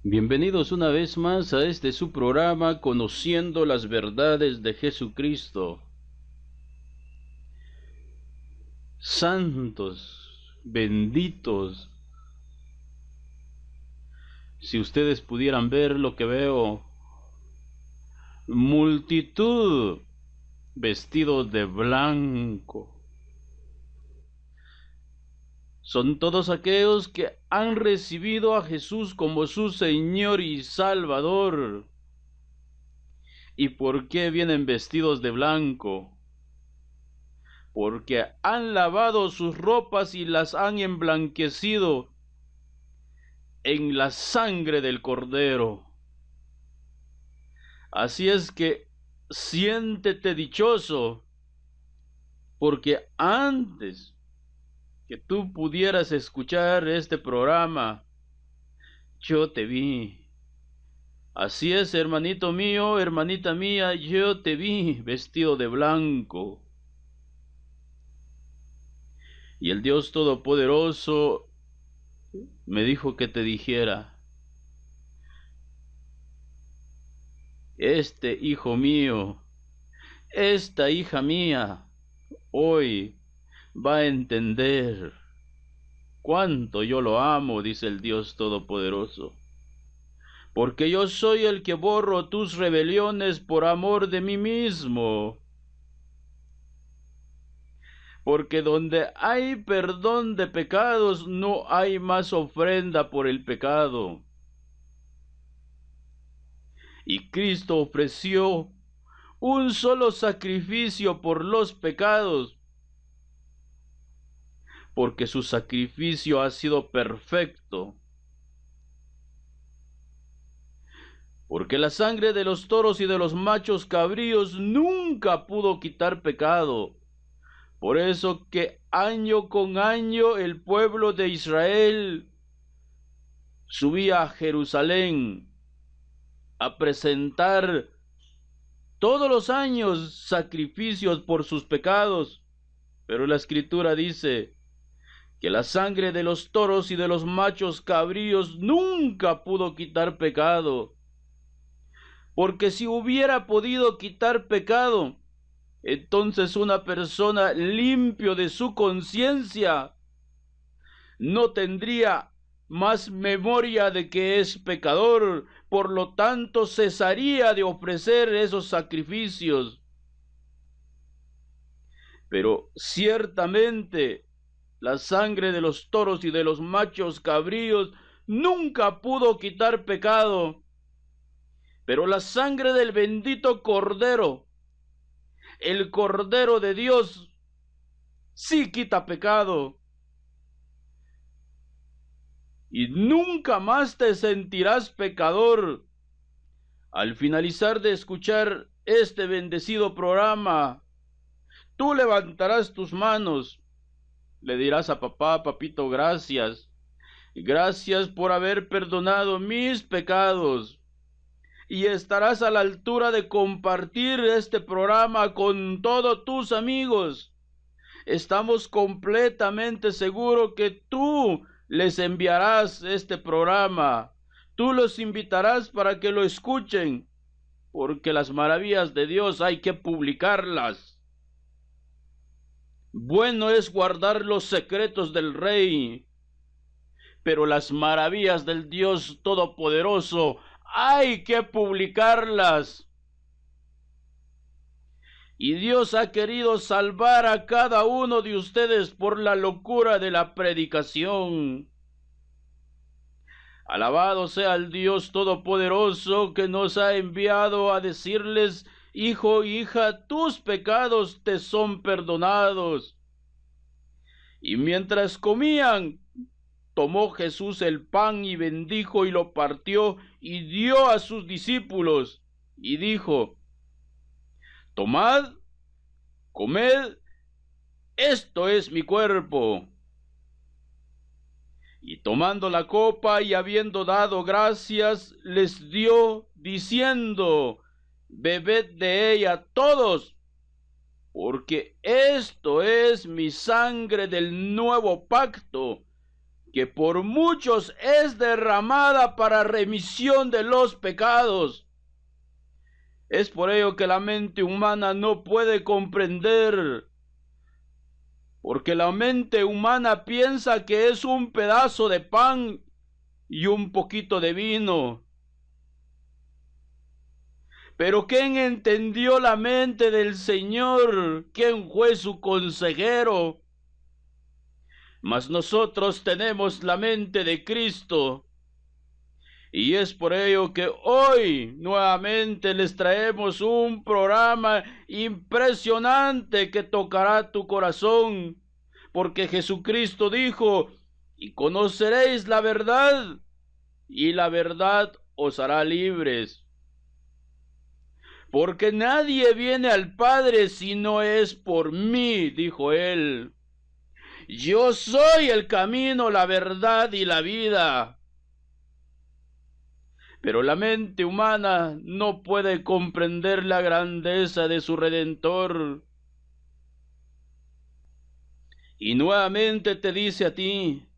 Bienvenidos una vez más a este su programa Conociendo las Verdades de Jesucristo. Santos, benditos, si ustedes pudieran ver lo que veo, multitud vestidos de blanco. Son todos aquellos que han recibido a Jesús como su Señor y Salvador. ¿Y por qué vienen vestidos de blanco? Porque han lavado sus ropas y las han emblanquecido en la sangre del Cordero. Así es que siéntete dichoso, porque antes que tú pudieras escuchar este programa, yo te vi. Así es, hermanito mío, hermanita mía, yo te vi vestido de blanco. Y el Dios Todopoderoso me dijo que te dijera: este hijo mío, esta hija mía, hoy va a entender cuánto yo lo amo, dice el Dios Todopoderoso. Porque yo soy el que borro tus rebeliones por amor de mí mismo. Porque donde hay perdón de pecados, no hay más ofrenda por el pecado. Y Cristo ofreció un solo sacrificio por los pecados, porque su sacrificio ha sido perfecto. Porque la sangre de los toros y de los machos cabríos nunca pudo quitar pecado. Por eso que año con año el pueblo de Israel subía a Jerusalén a presentar todos los años sacrificios por sus pecados. Pero la Escritura dice que la sangre de los toros y de los machos cabríos nunca pudo quitar pecado. Porque si hubiera podido quitar pecado, entonces una persona limpio de su conciencia no tendría más memoria de que es pecador, por lo tanto cesaría de ofrecer esos sacrificios. Pero ciertamente la sangre de los toros y de los machos cabríos nunca pudo quitar pecado, pero la sangre del bendito Cordero, el Cordero de Dios, sí quita pecado. Y nunca más te sentirás pecador. Al finalizar de escuchar este bendecido programa, tú levantarás tus manos, le dirás a papá: papito, gracias. Gracias por haber perdonado mis pecados. Y estarás a la altura de compartir este programa con todos tus amigos. Estamos completamente seguros que tú les enviarás este programa. Tú los invitarás para que lo escuchen, porque las maravillas de Dios hay que publicarlas. Bueno es guardar los secretos del Rey, pero las maravillas del Dios Todopoderoso hay que publicarlas. Y Dios ha querido salvar a cada uno de ustedes por la locura de la predicación. Alabado sea el Dios Todopoderoso que nos ha enviado a decirles: hijo, hija, tus pecados te son perdonados. Y mientras comían, tomó Jesús el pan y bendijo y lo partió y dio a sus discípulos y dijo: tomad, comed, esto es mi cuerpo. Y tomando la copa y habiendo dado gracias, les dio, diciendo: bebed de ella todos, porque esto es mi sangre del nuevo pacto, que por muchos es derramada para remisión de los pecados. Es por ello que la mente humana no puede comprender, porque la mente humana piensa que es un pedazo de pan y un poquito de vino. Pero ¿quién entendió la mente del Señor? ¿Quién fue su consejero? Mas nosotros tenemos la mente de Cristo. Y es por ello que hoy nuevamente les traemos un programa impresionante que tocará tu corazón. Porque Jesucristo dijo, y conoceréis la verdad, y la verdad os hará libres. Porque nadie viene al Padre si no es por mí, dijo él. Yo soy el camino, la verdad y la vida. Pero la mente humana no puede comprender la grandeza de su Redentor. Y nuevamente te dice a ti,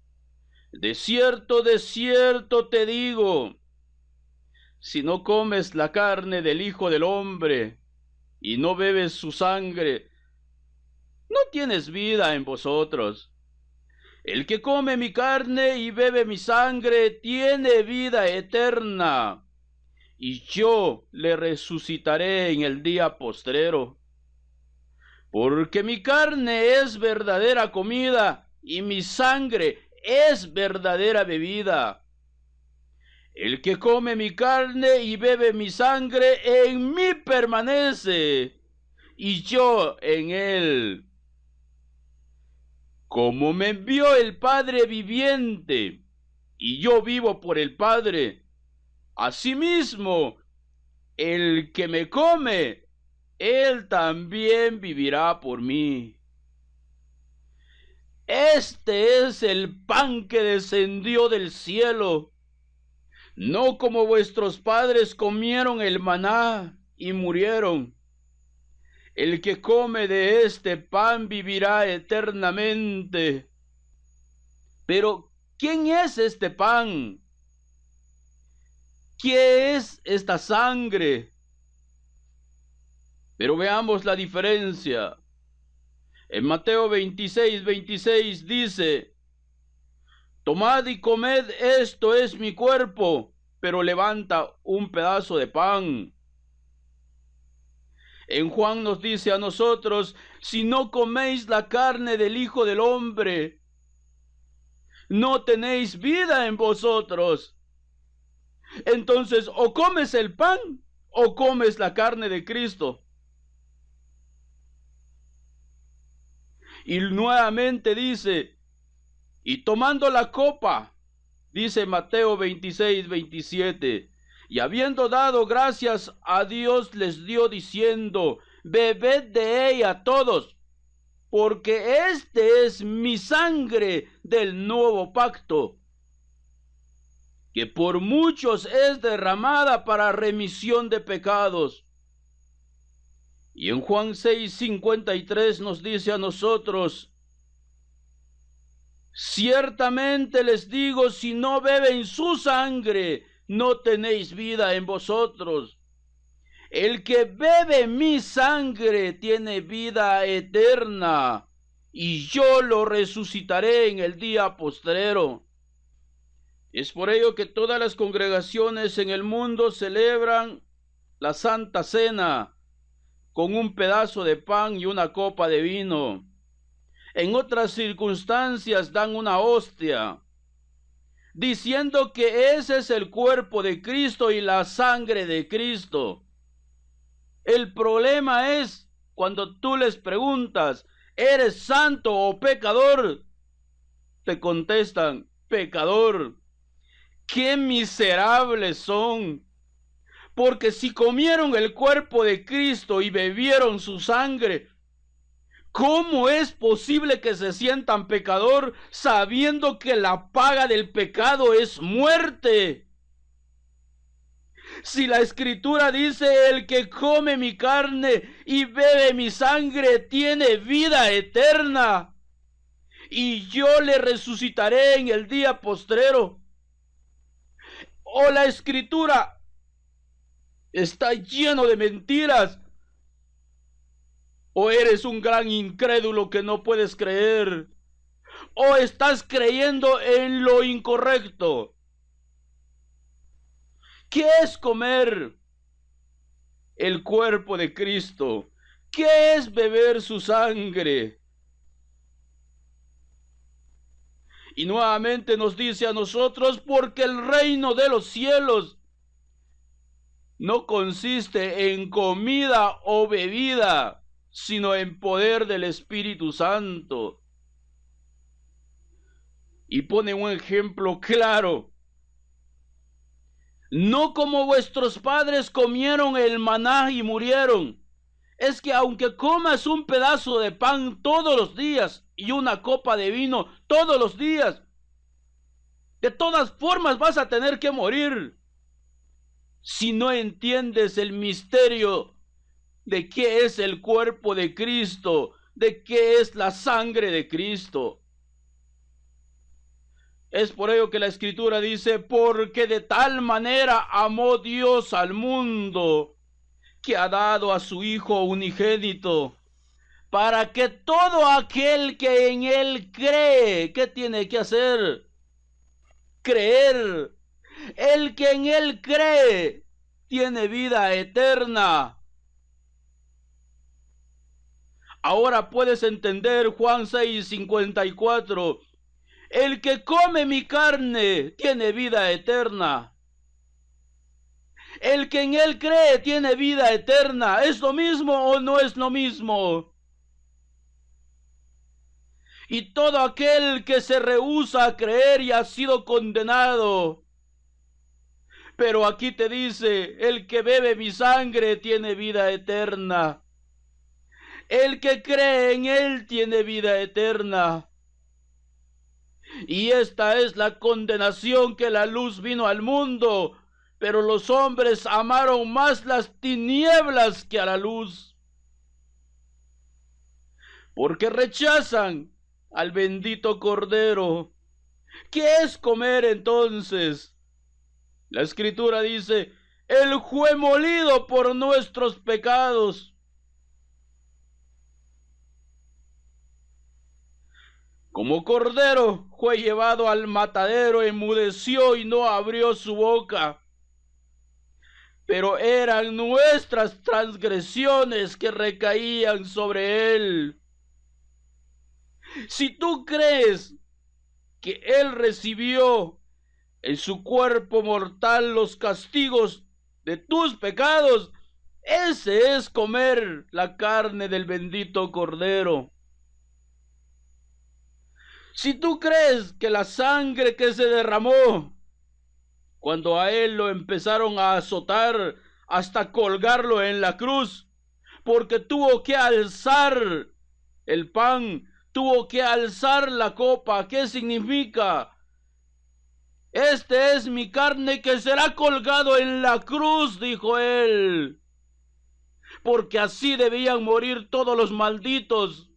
de cierto te digo, si no comes la carne del Hijo del Hombre y no bebes su sangre, no tienes vida en vosotros. El que come mi carne y bebe mi sangre tiene vida eterna, y yo le resucitaré en el día postrero. Porque mi carne es verdadera comida, y mi sangre es verdadera bebida. El que come mi carne y bebe mi sangre en mí permanece, y yo en él. Como me envió el Padre viviente, y yo vivo por el Padre, asimismo, el que me come, él también vivirá por mí. Este es el pan que descendió del cielo, no como vuestros padres comieron el maná y murieron. El que come de este pan vivirá eternamente. Pero, ¿quién es este pan? ¿Qué es esta sangre? Pero veamos la diferencia. En Mateo 26 dice, tomad y comed, esto es mi cuerpo, pero levanta un pedazo de pan. En Juan nos dice a nosotros, si no coméis la carne del Hijo del Hombre, no tenéis vida en vosotros. Entonces, o comes el pan, o comes la carne de Cristo. Y nuevamente dice, y tomando la copa, dice Mateo 26:27, y habiendo dado gracias a Dios, les dio diciendo, bebed de ella todos, porque este es mi sangre del nuevo pacto, que por muchos es derramada para remisión de pecados. Y en Juan 6:53 nos dice a nosotros, ciertamente les digo, si no beben su sangre, no tenéis vida en vosotros. El que bebe mi sangre tiene vida eterna, y yo lo resucitaré en el día postrero. Es por ello que todas las congregaciones en el mundo celebran la Santa Cena con un pedazo de pan y una copa de vino. En otras circunstancias dan una hostia, diciendo que ese es el cuerpo de Cristo y la sangre de Cristo. El problema es cuando tú les preguntas, ¿eres santo o pecador? Te contestan, pecador. ¡Qué miserables son! Porque si comieron el cuerpo de Cristo y bebieron su sangre, ¿cómo es posible que se sientan pecador sabiendo que la paga del pecado es muerte? Si la Escritura dice, el que come mi carne y bebe mi sangre tiene vida eterna, y yo le resucitaré en el día postrero. O la Escritura está lleno de mentiras, o eres un gran incrédulo que no puedes creer, o estás creyendo en lo incorrecto. ¿Qué es comer el cuerpo de Cristo? ¿Qué es beber su sangre? Y nuevamente nos dice a nosotros, porque el reino de los cielos no consiste en comida o bebida, sino en poder del Espíritu Santo. Y pone un ejemplo claro. No como vuestros padres comieron el maná y murieron. Es que aunque comas un pedazo de pan todos los días y una copa de vino todos los días, de todas formas vas a tener que morir si no entiendes el misterio de qué es el cuerpo de Cristo, de qué es la sangre de Cristo. Es por ello que la Escritura dice, porque de tal manera amó Dios al mundo, que ha dado a su Hijo unigénito, para que todo aquel que en Él cree, ¿qué tiene que hacer? Creer. El que en Él cree tiene vida eterna. Ahora puedes entender Juan 6:54. El que come mi carne tiene vida eterna. El que en Él cree tiene vida eterna. ¿Es lo mismo o no es lo mismo? Y todo aquel que se rehúsa a creer ya ha sido condenado. Pero aquí te dice, el que bebe mi sangre tiene vida eterna. El que cree en Él tiene vida eterna. Y esta es la condenación, que la luz vino al mundo, pero los hombres amaron más las tinieblas que a la luz, porque rechazan al bendito Cordero. ¿Qué es comer entonces? La Escritura dice, Él fue molido por nuestros pecados. Como cordero fue llevado al matadero, enmudeció y no abrió su boca. Pero eran nuestras transgresiones que recaían sobre Él. Si tú crees que Él recibió en su cuerpo mortal los castigos de tus pecados, ese es comer la carne del bendito Cordero. Si tú crees que la sangre que se derramó cuando a Él lo empezaron a azotar hasta colgarlo en la cruz, porque tuvo que alzar el pan, tuvo que alzar la copa, ¿qué significa? Este es mi carne que será colgado en la cruz, dijo Él, porque así debían morir todos los malditos.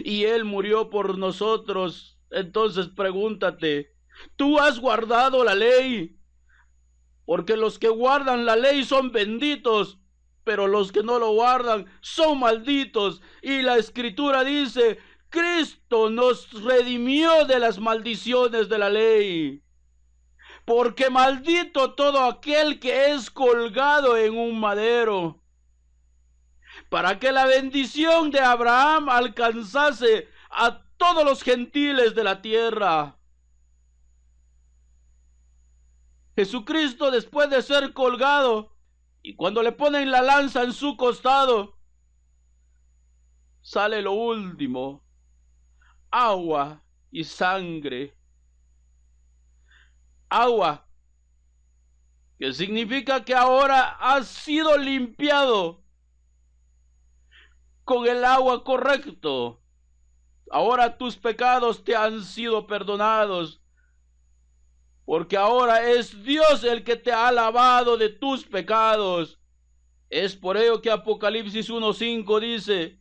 Y Él murió por nosotros. Entonces pregúntate, ¿tú has guardado la ley? Porque los que guardan la ley son benditos, pero los que no lo guardan son malditos. Y la Escritura dice, Cristo nos redimió de las maldiciones de la ley. Porque maldito todo aquel que es colgado en un madero, para que la bendición de Abraham alcanzase a todos los gentiles de la tierra. Jesucristo, después de ser colgado, y cuando le ponen la lanza en su costado, sale lo último, agua y sangre. Agua, que significa que ahora has sido limpiado con el agua correcto. Ahora tus pecados te han sido perdonados, porque ahora es Dios el que te ha lavado de tus pecados. Es por ello que Apocalipsis 1:5 dice,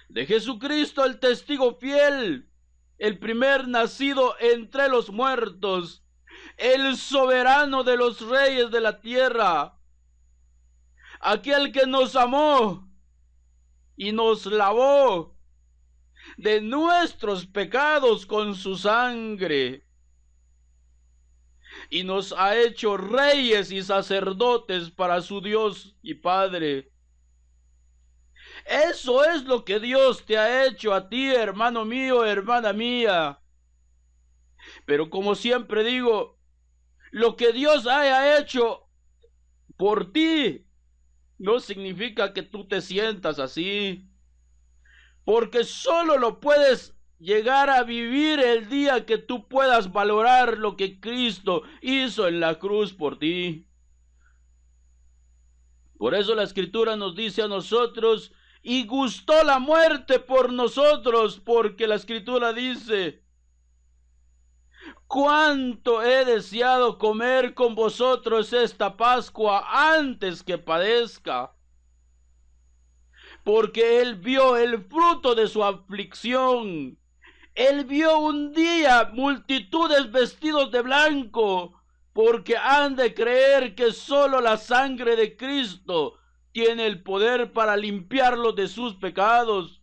de Jesucristo el testigo fiel, el primer nacido entre los muertos, el soberano de los reyes de la tierra, aquel que nos amó y nos lavó de nuestros pecados con su sangre, y nos ha hecho reyes y sacerdotes para su Dios y Padre. Eso es lo que Dios te ha hecho a ti, hermano mío, hermana mía. Pero como siempre digo, lo que Dios haya hecho por ti no significa que tú te sientas así, porque solo lo puedes llegar a vivir el día que tú puedas valorar lo que Cristo hizo en la cruz por ti. Por eso la Escritura nos dice a nosotros: y gustó la muerte por nosotros, porque la Escritura dice: cuánto he deseado comer con vosotros esta Pascua antes que padezca. Porque Él vio el fruto de su aflicción. Él vio un día multitudes vestidos de blanco, porque han de creer que solo la sangre de Cristo tiene el poder para limpiarlos de sus pecados.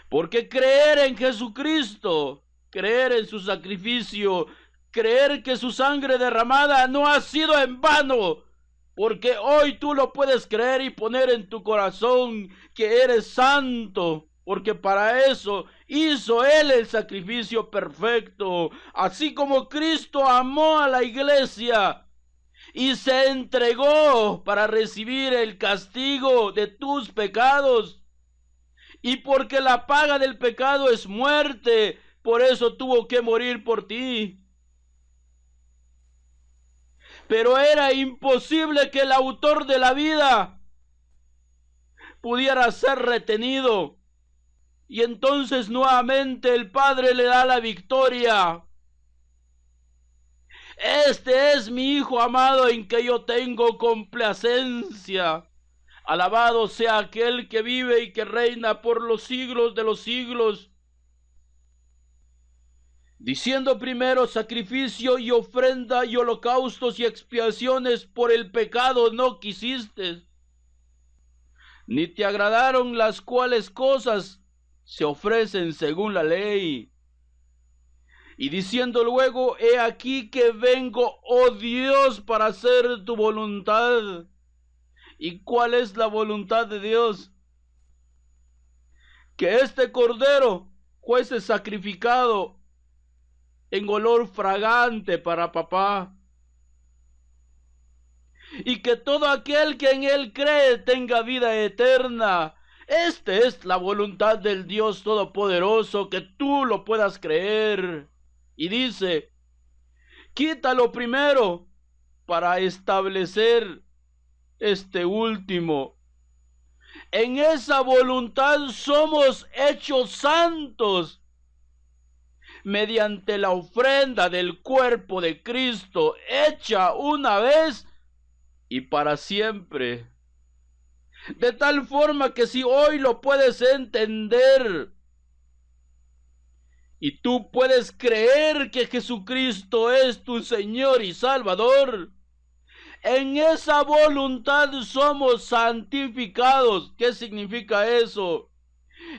Porque creer en Jesucristo, creer en su sacrificio, creer que su sangre derramada no ha sido en vano, porque hoy tú lo puedes creer y poner en tu corazón que eres santo, porque para eso hizo Él el sacrificio perfecto, así como Cristo amó a la iglesia y se entregó para recibir el castigo de tus pecados. Y porque la paga del pecado es muerte, por eso tuvo que morir por ti. Pero era imposible que el autor de la vida pudiera ser retenido. Y entonces nuevamente el Padre le da la victoria. Este es mi Hijo amado en que yo tengo complacencia. Alabado sea aquel que vive y que reina por los siglos de los siglos. Diciendo primero: sacrificio y ofrenda y holocaustos y expiaciones por el pecado no quisiste, ni te agradaron las cuales cosas se ofrecen según la ley. Y diciendo luego: he aquí que vengo, oh Dios, para hacer tu voluntad. ¿Y cuál es la voluntad de Dios? Que este cordero fuese sacrificado en olor fragante para papá, y que todo aquel que en él cree tenga vida eterna. Esta es la voluntad del Dios Todopoderoso, que tú lo puedas creer. Y dice: quítalo primero para establecer este último. En esa voluntad somos hechos santos mediante la ofrenda del cuerpo de Cristo, hecha una vez y para siempre. De tal forma que si hoy lo puedes entender y tú puedes creer que Jesucristo es tu Señor y Salvador, en esa voluntad somos santificados. ¿Qué significa eso?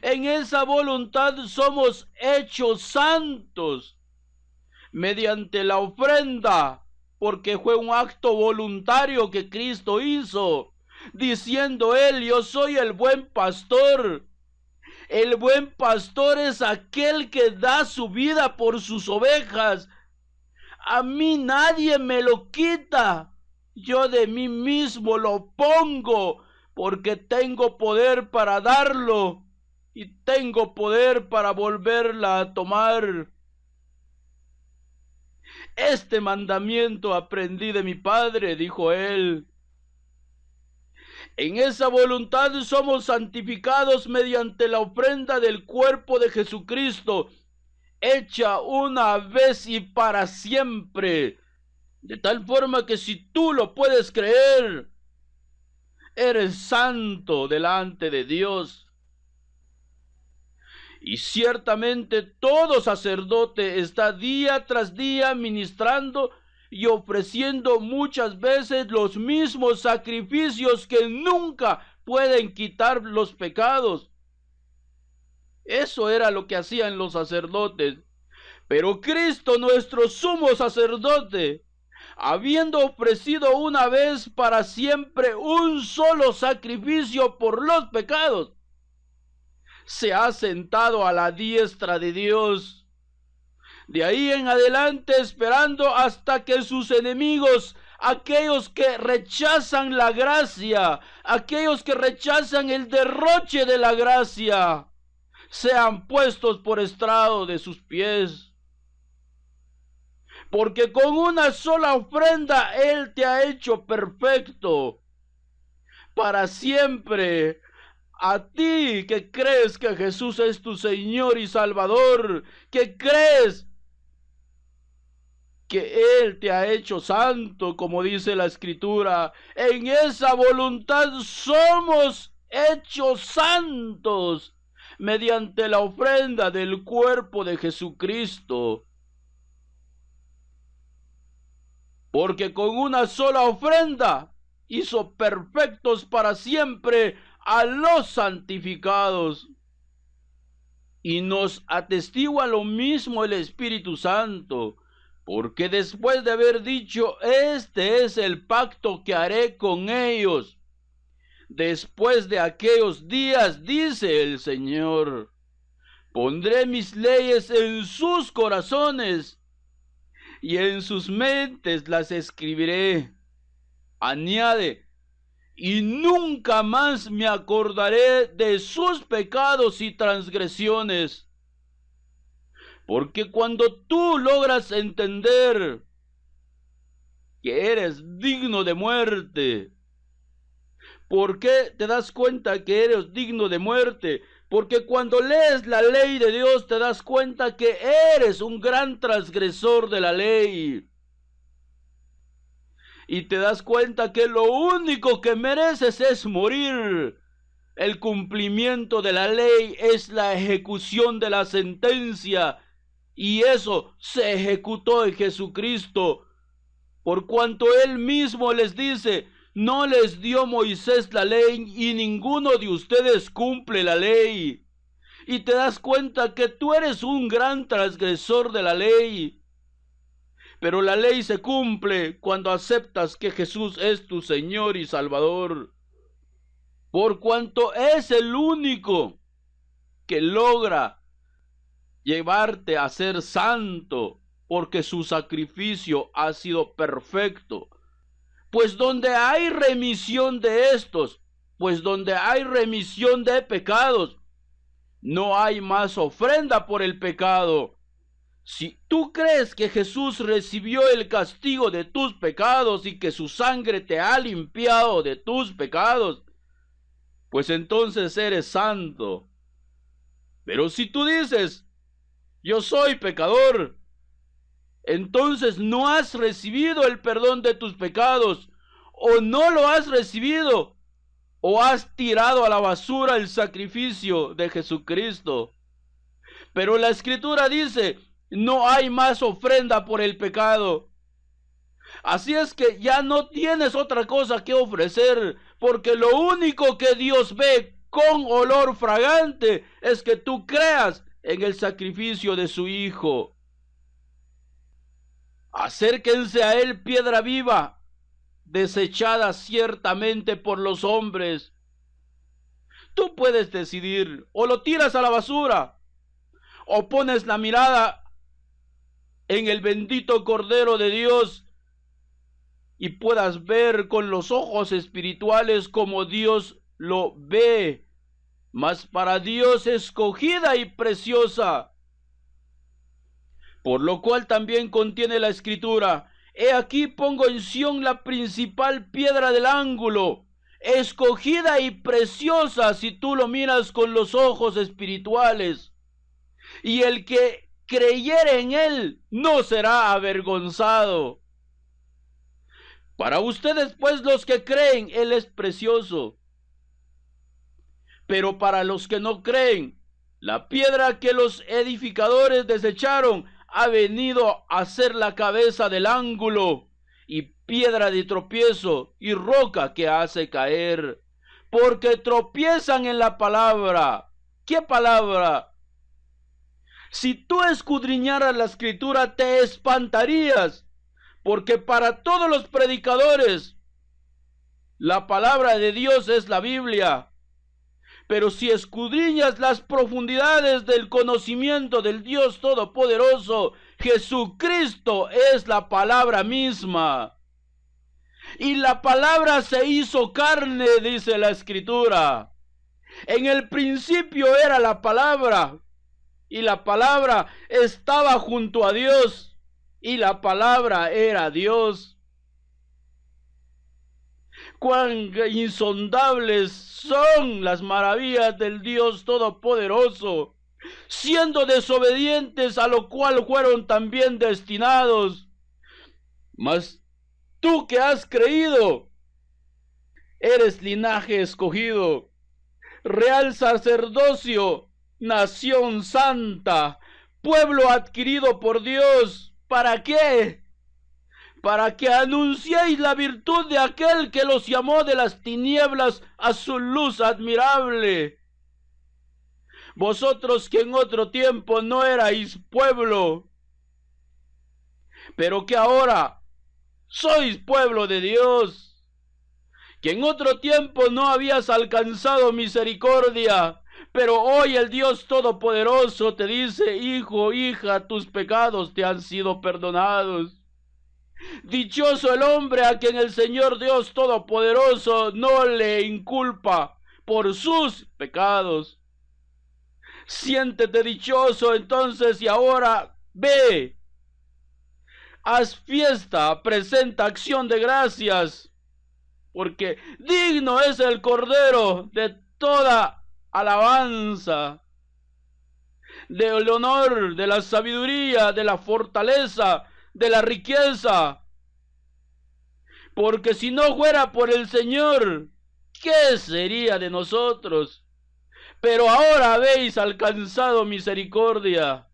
En esa voluntad somos hechos santos mediante la ofrenda, porque fue un acto voluntario que Cristo hizo, diciendo Él: yo soy el buen pastor. El buen pastor es aquel que da su vida por sus ovejas. A mí nadie me lo quita. Yo de mí mismo lo pongo, porque tengo poder para darlo y tengo poder para volverla a tomar. Este mandamiento aprendí de mi Padre, dijo Él. En esa voluntad somos santificados mediante la ofrenda del cuerpo de Jesucristo, hecha una vez y para siempre. De tal forma que si tú lo puedes creer, eres santo delante de Dios. Y ciertamente todo sacerdote está día tras día ministrando y ofreciendo muchas veces los mismos sacrificios que nunca pueden quitar los pecados. Eso era lo que hacían los sacerdotes. Pero Cristo, nuestro sumo sacerdote, habiendo ofrecido una vez para siempre un solo sacrificio por los pecados, se ha sentado a la diestra de Dios. De ahí en adelante esperando hasta que sus enemigos, aquellos que rechazan la gracia, aquellos que rechazan el derroche de la gracia, sean puestos por estrado de sus pies. Porque con una sola ofrenda Él te ha hecho perfecto para siempre. A ti que crees que Jesús es tu Señor y Salvador, que crees que Él te ha hecho santo, como dice la Escritura, en esa voluntad somos hechos santos mediante la ofrenda del cuerpo de Jesucristo. Porque con una sola ofrenda hizo perfectos para siempre a los santificados. Y nos atestigua lo mismo el Espíritu Santo, porque después de haber dicho, este es el pacto que haré con ellos, después de aquellos días, dice el Señor, pondré mis leyes en sus corazones, y en sus mentes las escribiré. Añade, y nunca más me acordaré de sus pecados y transgresiones. Porque cuando tú logras entender que eres digno de muerte, ¿por qué te das cuenta que eres digno de muerte? Porque cuando lees la ley de Dios te das cuenta que eres un gran transgresor de la ley. Y te das cuenta que lo único que mereces es morir. El cumplimiento de la ley es la ejecución de la sentencia. Y eso se ejecutó en Jesucristo. Por cuanto Él mismo les dice, no les dio Moisés la ley y ninguno de ustedes cumple la ley. Y te das cuenta que tú eres un gran transgresor de la ley. Pero la ley se cumple cuando aceptas que Jesús es tu Señor y Salvador. Por cuanto es el único que logra llevarte a ser santo, porque su sacrificio ha sido perfecto. Pues donde hay remisión de estos, pues donde hay remisión de pecados, no hay más ofrenda por el pecado. Si tú crees que Jesús recibió el castigo de tus pecados y que su sangre te ha limpiado de tus pecados, pues entonces eres santo. Pero si tú dices, yo soy pecador, entonces no has recibido el perdón de tus pecados, o no lo has recibido, o has tirado a la basura el sacrificio de Jesucristo. Pero la Escritura dice, no hay más ofrenda por el pecado. Así es que ya no tienes otra cosa que ofrecer, porque lo único que Dios ve con olor fragante es que tú creas en el sacrificio de su Hijo. Acérquense a Él piedra viva, desechada ciertamente por los hombres. Tú puedes decidir, o lo tiras a la basura, o pones la mirada en el bendito Cordero de Dios y puedas ver con los ojos espirituales como Dios lo ve. Mas para Dios escogida y preciosa. Por lo cual también contiene la Escritura, he aquí pongo en Sión la principal piedra del ángulo, escogida y preciosa si tú lo miras con los ojos espirituales. Y el que creyere en Él no será avergonzado. Para ustedes, pues, los que creen, Él es precioso. Pero para los que no creen, la piedra que los edificadores desecharon ha venido a ser la cabeza del ángulo, y piedra de tropiezo, y roca que hace caer, porque tropiezan en la palabra. ¿Qué palabra? Si tú escudriñaras la escritura, te espantarías, porque para todos los predicadores la palabra de Dios es la Biblia. Pero si escudriñas las profundidades del conocimiento del Dios Todopoderoso, Jesucristo es la palabra misma. Y la palabra se hizo carne, dice la Escritura. En el principio era la palabra, y la palabra estaba junto a Dios, y la palabra era Dios. Cuán insondables son las maravillas del Dios Todopoderoso, siendo desobedientes a lo cual fueron también destinados. Mas tú que has creído, eres linaje escogido, real sacerdocio, nación santa, pueblo adquirido por Dios. ¿Para qué? Para que anunciéis la virtud de aquel que los llamó de las tinieblas a su luz admirable. Vosotros que en otro tiempo no erais pueblo, pero que ahora sois pueblo de Dios, que en otro tiempo no habías alcanzado misericordia, pero hoy el Dios Todopoderoso te dice: hijo, hija, tus pecados te han sido perdonados. Dichoso el hombre a quien el Señor Dios Todopoderoso no le inculpa por sus pecados. Siéntete dichoso entonces, y ahora ve, haz fiesta, presenta acción de gracias, porque digno es el Cordero de toda alabanza, del honor, de la sabiduría, de la fortaleza, de la riqueza. Porque si no fuera por el Señor, ¿qué sería de nosotros? Pero ahora habéis alcanzado misericordia.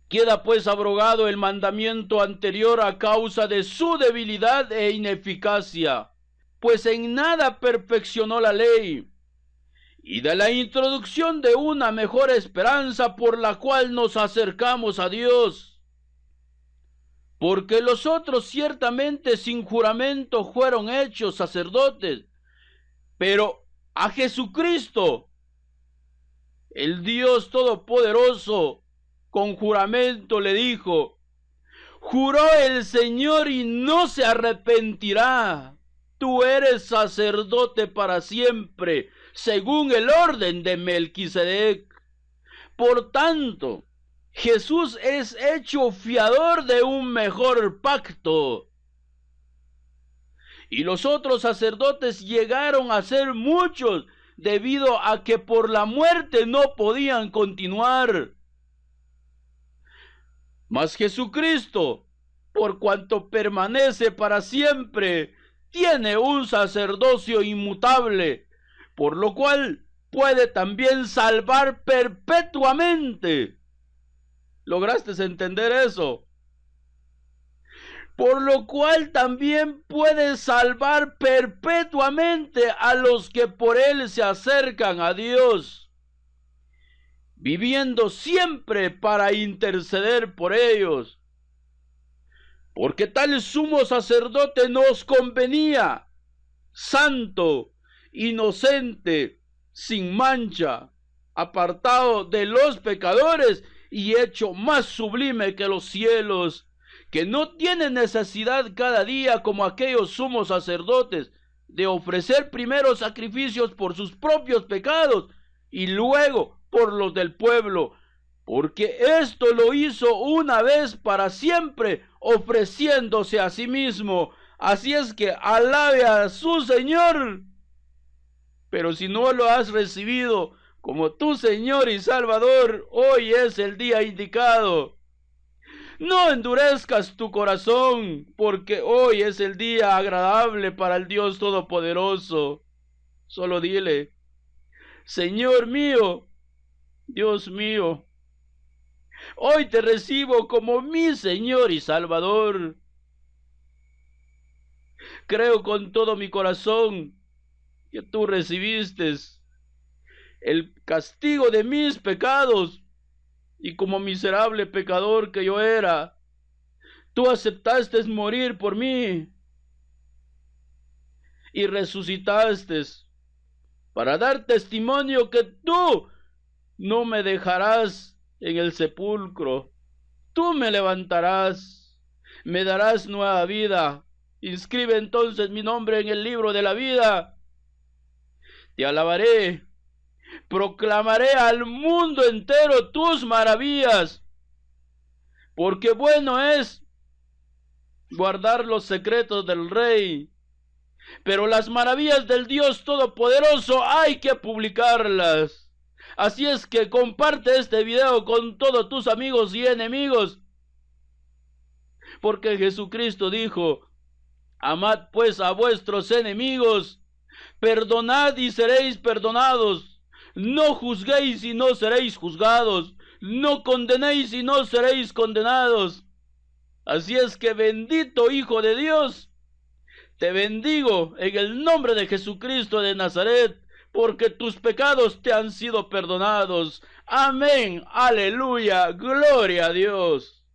Queda pues abrogado el mandamiento anterior a causa de su debilidad e ineficacia, pues en nada perfeccionó la ley, y de la introducción de una mejor esperanza por la cual nos acercamos a Dios. Porque los otros ciertamente sin juramento fueron hechos sacerdotes, pero a Jesucristo, el Dios Todopoderoso, con juramento le dijo: juró el Señor y no se arrepentirá, tú eres sacerdote para siempre, según el orden de Melquisedec. Por tanto, Jesús es hecho fiador de un mejor pacto. Y los otros sacerdotes llegaron a ser muchos, debido a que por la muerte no podían continuar. Mas Jesucristo, por cuanto permanece para siempre, tiene un sacerdocio inmutable, por lo cual puede también salvar perpetuamente. ¿Lograste entender eso? Por lo cual también puede salvar perpetuamente a los que por él se acercan a Dios, viviendo siempre para interceder por ellos. Porque tal sumo sacerdote nos convenía, santo, inocente, sin mancha, apartado de los pecadores y hecho más sublime que los cielos, que no tiene necesidad cada día, como aquellos sumos sacerdotes, de ofrecer primero sacrificios por sus propios pecados y luego por los del pueblo, porque esto lo hizo una vez para siempre, ofreciéndose a sí mismo. Así es que alabe a su Señor. Pero si no lo has recibido como tu Señor y Salvador, hoy es el día indicado. No endurezcas tu corazón, porque hoy es el día agradable para el Dios Todopoderoso. Solo dile: Señor mío, Dios mío, hoy te recibo como mi Señor y Salvador. Creo con todo mi corazón que tú recibiste el castigo de mis pecados, y como miserable pecador que yo era, tú aceptaste morir por mí y resucitaste para dar testimonio que tú no me dejarás en el sepulcro. Tú me levantarás, me darás nueva vida. Inscribe entonces mi nombre en el libro de la vida. Te alabaré, proclamaré al mundo entero tus maravillas, porque bueno es guardar los secretos del Rey, pero las maravillas del Dios Todopoderoso hay que publicarlas. Así es que comparte este video con todos tus amigos y enemigos, porque Jesucristo dijo: amad pues a vuestros enemigos, perdonad y seréis perdonados, no juzguéis y no seréis juzgados, no condenéis y no seréis condenados. Así es que, bendito Hijo de Dios, te bendigo en el nombre de Jesucristo de Nazaret, porque tus pecados te han sido perdonados. Amén, aleluya, gloria a Dios.